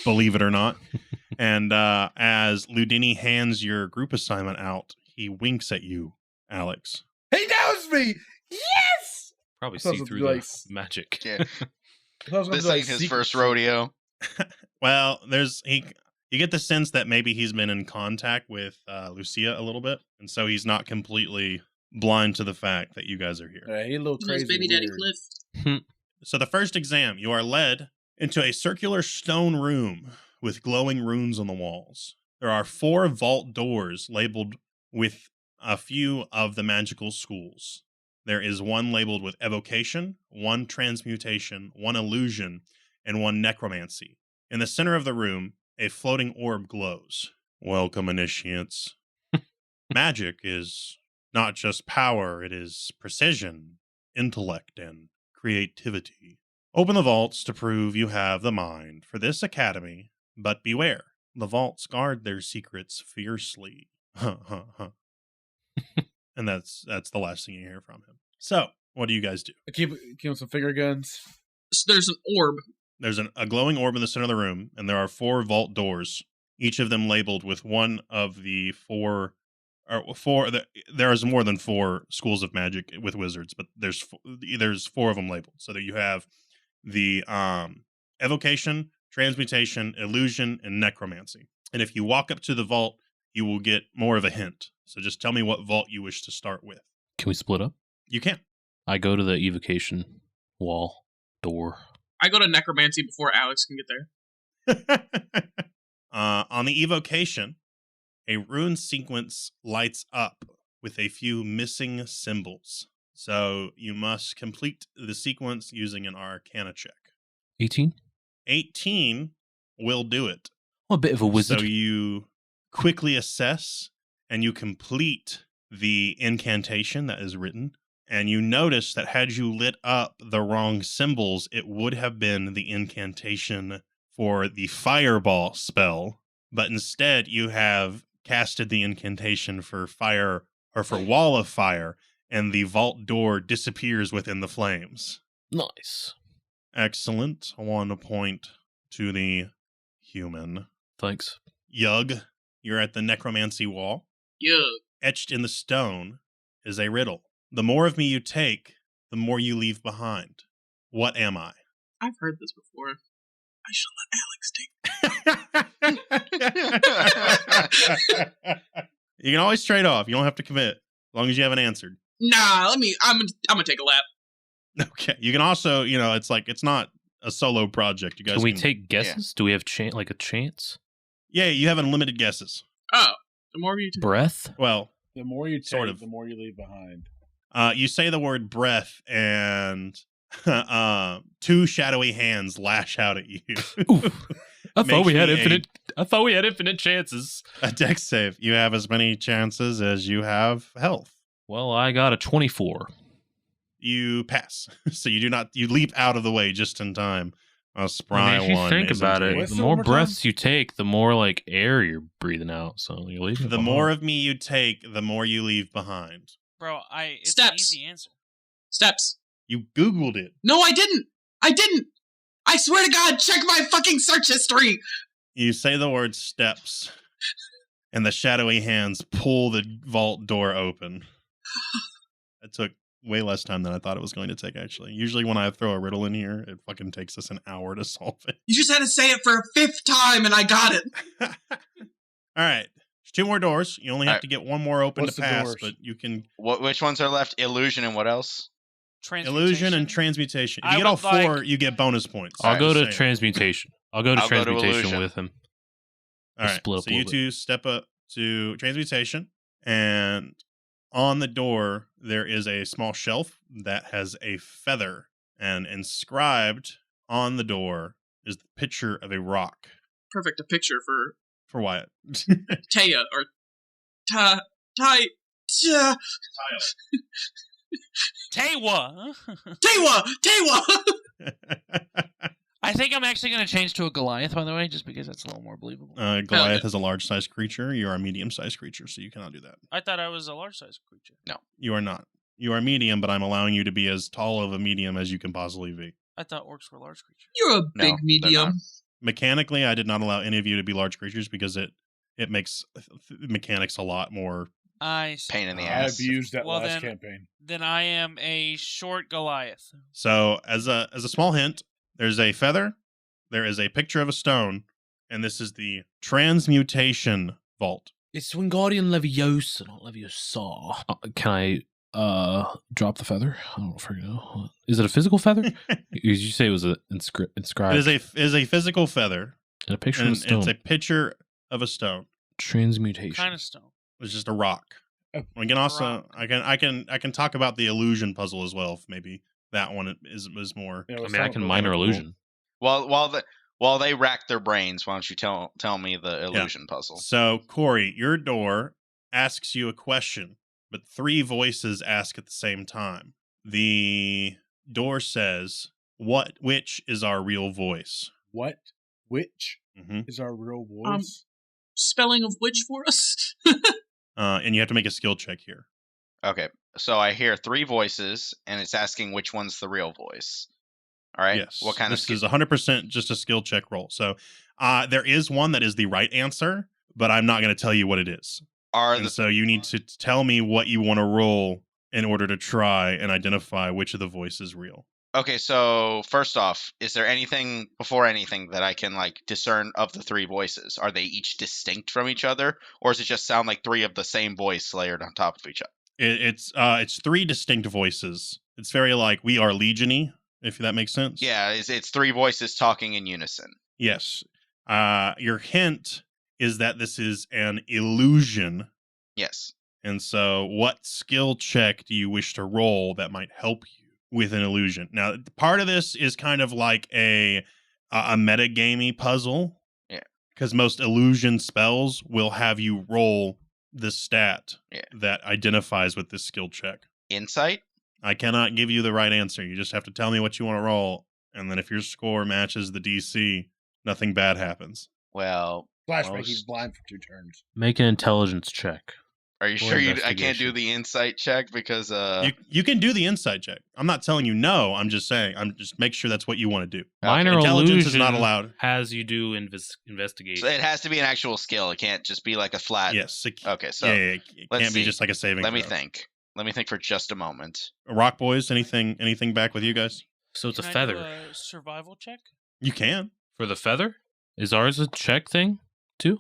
Believe it or not. And as Ludini hands your group assignment out, he winks at you, Alex. He knows me! Yes! Probably Sounds see through like- the magic. Yeah. I was gonna This do, like, ain't his secret first shit. rodeo. Well, you get the sense that maybe he's been in contact with Lucia a little bit, and so he's not completely blind to the fact that you guys are here. He's a little He knows crazy. Baby Daddy weird. Cliff. So the first exam, you are led into a circular stone room with glowing runes on the walls. There are 4 vault doors labeled with a few of the magical schools. There is one labeled with evocation, 1 transmutation, 1 illusion, and 1 necromancy. In the center of the room, a floating orb glows. Welcome, initiates. Magic is not just power, it is precision, intellect, and creativity. Open the vaults to prove you have the mind for this academy, but beware, the vaults guard their secrets fiercely. And that's the last thing you hear from him. So, what do you guys do? Keep him some finger guns. So there's an orb. There's a glowing orb in the center of the room, and there are 4 vault doors, each of them labeled with one of the 4. There is more than 4 schools of magic with wizards, but there's 4 of them labeled. So that you have the evocation, transmutation, illusion, and necromancy. And if you walk up to the vault, you will get more of a hint. So just tell me what vault you wish to start with. Can we split up? You can. I go to the evocation wall door. I go to necromancy before Alex can get there. On the evocation, a rune sequence lights up with a few missing symbols. So you must complete the sequence using an Arcana check. 18? 18 will do it. I'm a bit of a wizard. So you quickly assess and you complete the incantation that is written. And you notice that had you lit up the wrong symbols, it would have been the incantation for the fireball spell. But instead, you have casted the incantation for fire or for wall of fire, and the vault door disappears within the flames. Nice. Excellent. 1 point to the human. Thanks. Yug, you're at the necromancy wall. Yeah. Etched in the stone is a riddle. The more of me you take, the more you leave behind. What am I? I've heard this before. I shall let Alex take. You can always trade off. You don't have to commit, as long as you haven't answered. Nah, I'm gonna take a lap. Okay. You can also, it's not a solo project. You guys Can we take guesses? Yeah. Do we have a chance? Yeah, you have unlimited guesses. Oh, the more of you take. Breath? Well, The more you take, Sort of. the more you leave behind. you say the word breath, and 2 shadowy hands lash out at you. Oof. I thought we had Making infinite chances. a dex save. You have as many chances as you have health. Well, I got a 24. You pass. So you leap out of the way just in time. A spry I mean, if you one. think isn't about it, a- What's the the more one more time? breaths you take, the more like air you're breathing out. So you're leaving. The more of me you take, the more you leave behind. Bro, it's Steps. an easy answer. Steps. You Googled it. No, I didn't. I swear to God, check my fucking search history. You say the word steps, and the shadowy hands pull the vault door open. It took way less time than I thought it was going to take, actually. Usually when I throw a riddle in here, it fucking takes us an hour to solve it. You just had to say it for a 5th time, and I got it. All right. There's 2 more doors. You only have All right. to get 1 more open What's to the pass, doors? but you can... Which ones are left? Illusion and what else? Illusion and transmutation. If I you get all would 4, like- you get bonus points. I'll go to Just saying. transmutation. I'll go to I'll go to transmutation illusion. with him. All right. split up So a you little 2 step up to transmutation, and on the door there is a small shelf that has a feather, and inscribed on the door is the picture of a rock. Perfect. A picture for For Wyatt. Taya or Ta. Tewa! Tewa. I think I'm actually going to change to a Goliath, by the way, just because that's a little more believable. Goliath is a large-sized creature. You are a medium-sized creature, so you cannot do that. I thought I was a large-sized creature. You are not. You are medium, but I'm allowing you to be as tall of a medium as you can possibly be. I thought orcs were large creatures. You're a No, big they're medium. not. Mechanically, I did not allow any of you to be large creatures because it makes mechanics a lot more. I see. Pain in the I ass. abused that Well, last then- campaign. Then I am a short Goliath. So, as a small hint, there's a feather, there is a picture of a stone, and this is the transmutation vault. It's Wingardium Leviosa, not Leviosa. Can I drop the feather? I don't freaking know. Is it a physical feather? You say it was inscribed. It is a physical feather. And a picture of a stone. It's a picture of a stone. Transmutation. Kind of stone. It's just a rock. We can also I can talk about the illusion puzzle as well. If maybe that one is more. I mean, I can minor illusion. While they rack their brains, why don't you tell me the illusion puzzle? So Corey, your door asks you a question, but 3 voices ask at the same time. The door says, which is our real voice? What? Which Mm-hmm. is our real voice? Spelling of which for us? And you have to make a skill check here. Okay, so I hear 3 voices, and it's asking which one's the real voice. All right. Yes. What kind this of is 100% just a skill check roll. So there is one that is the right answer, but I'm not going to tell you what it is. So you need to tell me what you want to roll in order to try and identify which of the voices is real. Okay, so first off, is there anything before anything that I can like discern of the 3 voices? Are they each distinct from each other, or does it just sound like 3 of the same voice layered on top of each other? It's 3 distinct voices. It's very like We Are Legion-y, if that makes sense. Yeah, it's 3 voices talking in unison. Yes. Your hint is that this is an illusion. Yes. And so what skill check do you wish to roll that might help you with an illusion? Now, part of this is kind of like a metagamey puzzle. Yeah. Because most illusion spells will have you roll the stat that identifies with this skill check. Insight? I cannot give you the right answer. You just have to tell me what you want to roll. And then if your score matches the DC, nothing bad happens. Well, Flashback, he's blind for 2 turns. Make an intelligence check. Are you sure I can't do the insight check? Because you can do the insight check. I'm not telling you no. I'm just saying. I'm just make sure that's what you want to do. Minor intelligence illusion is not allowed. Has you do investigation. So it has to be an actual skill. It can't just be like a flat. Yes. Okay. So it can't be just like a saving. Let me throw. think. Let me think for just a moment. Rock boys, anything back with you guys? So it's Can a I feather. do a survival check? You can. For the feather? Is ours a check thing too?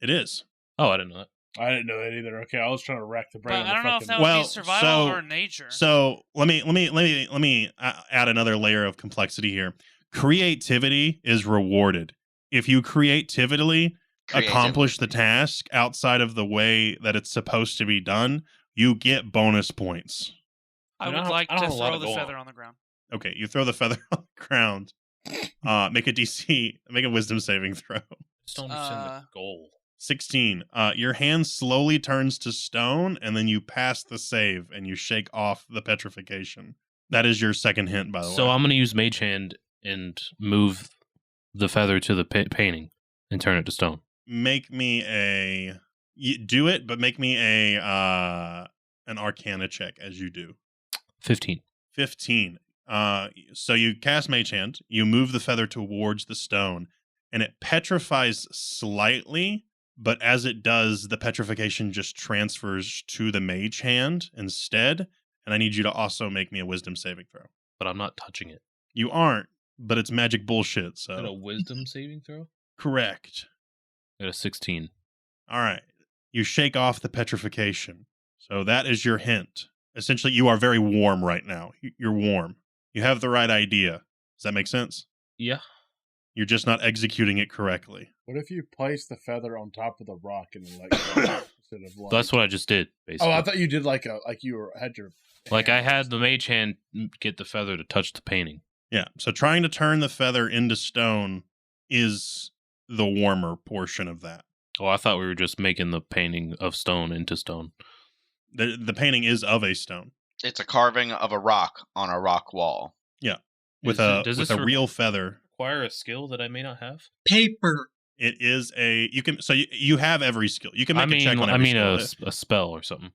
It is. Oh, I didn't know that. I didn't know that either. Okay, I was trying to rack the brain. But I don't know if that Well, would be survival or nature. So let me add another layer of complexity here. Creativity is rewarded. If you creatively accomplish the task outside of the way that it's supposed to be done, you get bonus points. I would like to throw the feather on the ground. Okay, you throw the feather on the ground. Make a wisdom saving throw. Just don't understand the goal. 16. Your hand slowly turns to stone, and then you pass the save, and you shake off the petrification. That is your second hint, by the way. So I'm going to use Mage Hand and move the feather to the painting and turn it to stone. Make me do it, but make me an Arcana check as you do. 15. 15. So you cast Mage Hand, you move the feather towards the stone, and it petrifies slightly, but as it does, the petrification just transfers to the Mage Hand instead, and I need you to also make me a wisdom saving throw. But I'm not touching it. You aren't, but it's magic bullshit, so... Is that a wisdom saving throw? Correct. I got a 16. All right. You shake off the petrification. So that is your hint. Essentially, you are very warm right now. You're warm. You have the right idea. Does that make sense? Yeah. You're just not executing it correctly. What if you place the feather on top of the rock and then let go instead of like... That's what I just did, basically. Oh, I thought you did had your... Like I had the Mage Hand get the feather to touch the painting. Yeah. So trying to turn the feather into stone is the warmer portion of that. Oh, I thought we were just making the painting of stone into stone. The painting is of a stone. It's a carving of a rock on a rock wall. Yeah. With a real feather. Require a skill that I may not have? Paper. It is you have every skill. You can make a check on every skill. A spell or something.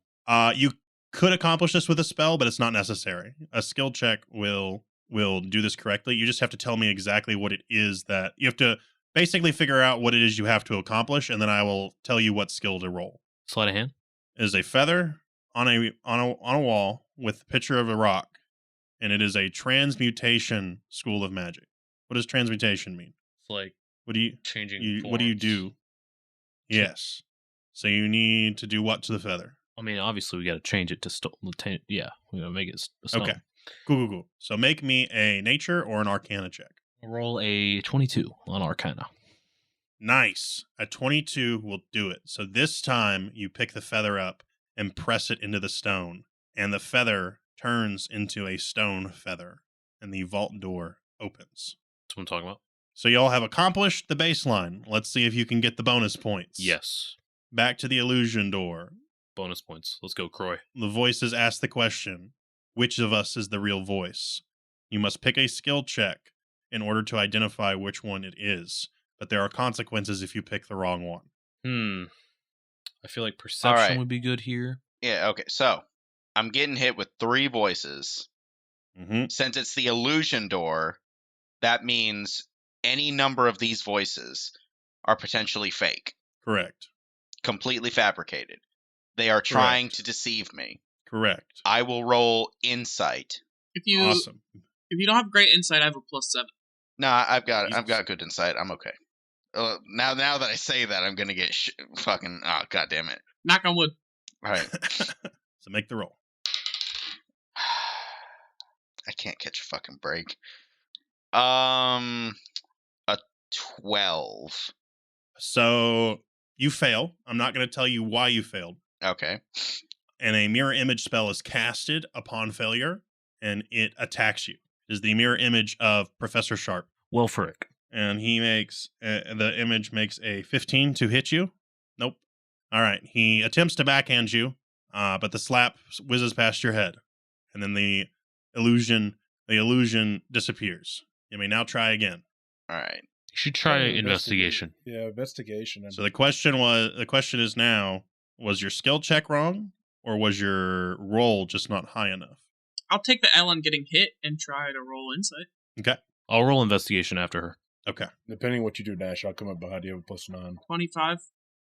You could accomplish this with a spell, but it's not necessary. A skill check will do this correctly. You just have to tell me exactly what it is that you have to basically figure out what it is you have to accomplish, and then I will tell you what skill to roll. Sleight of hand? It is a feather on a wall with a picture of a rock, and it is a transmutation school of magic. What does transmutation mean? like What do you changing what do you forms. do? Yes. So you need to do what to the feather? I mean, obviously we got to change it to stone. Yeah, we got to make it a stone. Okay. Cool. So make me a nature or an arcana check. Roll a 22 on Arcana. Nice. A 22 will do it. So this time you pick the feather up and press it into the stone, and the feather turns into a stone feather, and the vault door opens. That's what I'm talking about. So y'all have accomplished the baseline. Let's see if you can get the bonus points. Yes. Back to the illusion door. Bonus points. Let's go, Croy. The voices ask the question, which of us is the real voice? You must pick a skill check in order to identify which one it is, but there are consequences if you pick the wrong one. I feel like perception right. would be good here. Yeah, okay. So, I'm getting hit with 3 voices. Mm-hmm. Since it's the illusion door, that means any number of these voices are potentially fake. Correct. Completely fabricated. They are trying to deceive me. Correct. I will roll insight. If you Awesome. if you don't have great insight, I have a +7. No, I've got Jesus. good insight. I'm okay. Now that I say that, I'm gonna get fucking. Oh, god damn it! Knock on wood. All right, So make the roll. I can't catch a fucking break. A 12. So you fail. I'm not going to tell you why you failed. Okay. And a mirror image spell is casted upon failure, and it attacks you. It is the mirror image of Professor Sharp. Well, Frick. And he makes, the image makes a 15 to hit you. Nope. All right. He attempts to backhand you, but the slap whizzes past your head. And then the illusion disappears. You may now try again. All right. You should try investigation. Yeah, investigation. So the question is now, was your skill check wrong, or was your roll just not high enough? I'll take the L on getting hit and try to roll insight. Okay. I'll roll investigation after her. Okay. Depending what you do, Dash, I'll come up behind you with +9. 25.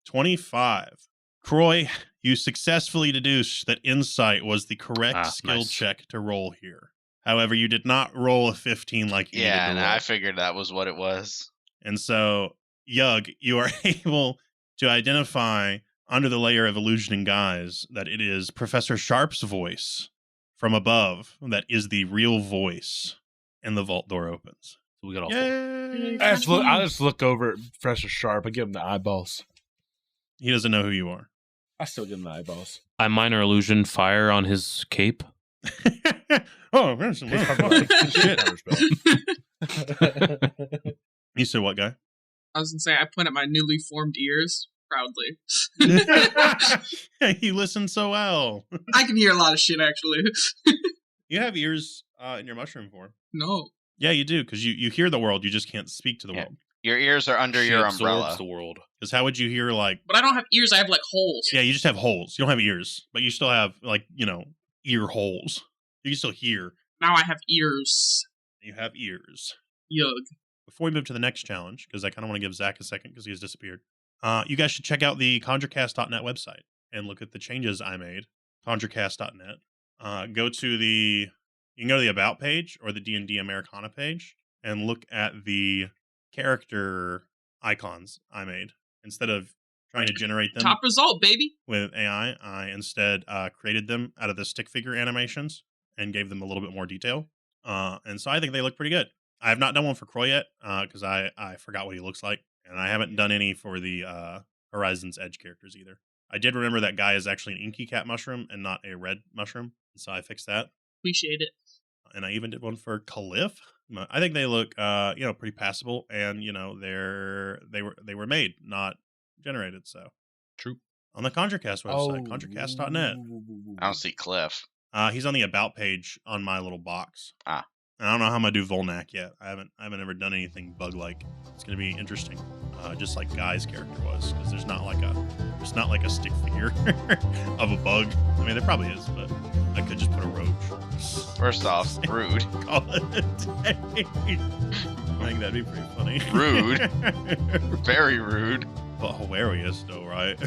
25. Croy, you successfully deduced that insight was the correct skill nice. check to roll here. However, you did not roll a 15 like you needed to roll. I figured that was what it was. And so, Yug, you are able to identify under the layer of illusion and guise that it is Professor Sharp's voice from above that is the real voice, and the vault door opens. So we got all Yay! I just look over at Professor Sharp. I give him the eyeballs. He doesn't know who you are. I still give him the eyeballs. I minor illusion fire on his cape. Oh, there's some shit. Shit. You said what, guy? I was going to say, I point at my newly formed ears proudly. You listen so well. I can hear a lot of shit, actually. You have ears in your mushroom form. No. Yeah, you do, because you hear the world, you just can't speak to the world. Your ears are under She your absorbs umbrella. the world. Because how would you hear, like... But I don't have ears, I have, like, holes. Yeah, you just have holes. You don't have ears, but you still have, like, ear holes. You can still hear. Now I have ears. You have ears. Yug. Before we move to the next challenge, because I kind of want to give Zach a second because he has disappeared, you guys should check out the conjurecast.net website and look at the changes I made. Conjurecast.net. You can go to the About page or the D&D Americana page and look at the character icons I made. Instead of trying to generate them Top result, baby. with AI, I instead created them out of the stick figure animations and gave them a little bit more detail. And so I think they look pretty good. I have not done one for Croy yet because I forgot what he looks like. And I haven't done any for the Horizon's Edge characters either. I did remember that guy is actually an inky cat mushroom and not a red mushroom. So I fixed that. Appreciate it. And I even did one for Caliph. I think they look, pretty passable, and they were made, not generated. So True. On the ConjureCast website, conjurecast.net. I don't see Cliff. He's on the About page on my little box. Ah. And I don't know how I'm gonna do Volnak yet. I haven't ever done anything bug like. It's gonna be interesting, just like Guy's character was, because there's not like a stick figure of a bug. I mean, there probably is, but I could just put a roach. First off, rude. Call it a day. I think that'd be pretty funny. Rude. Very rude. But hilarious, though, right?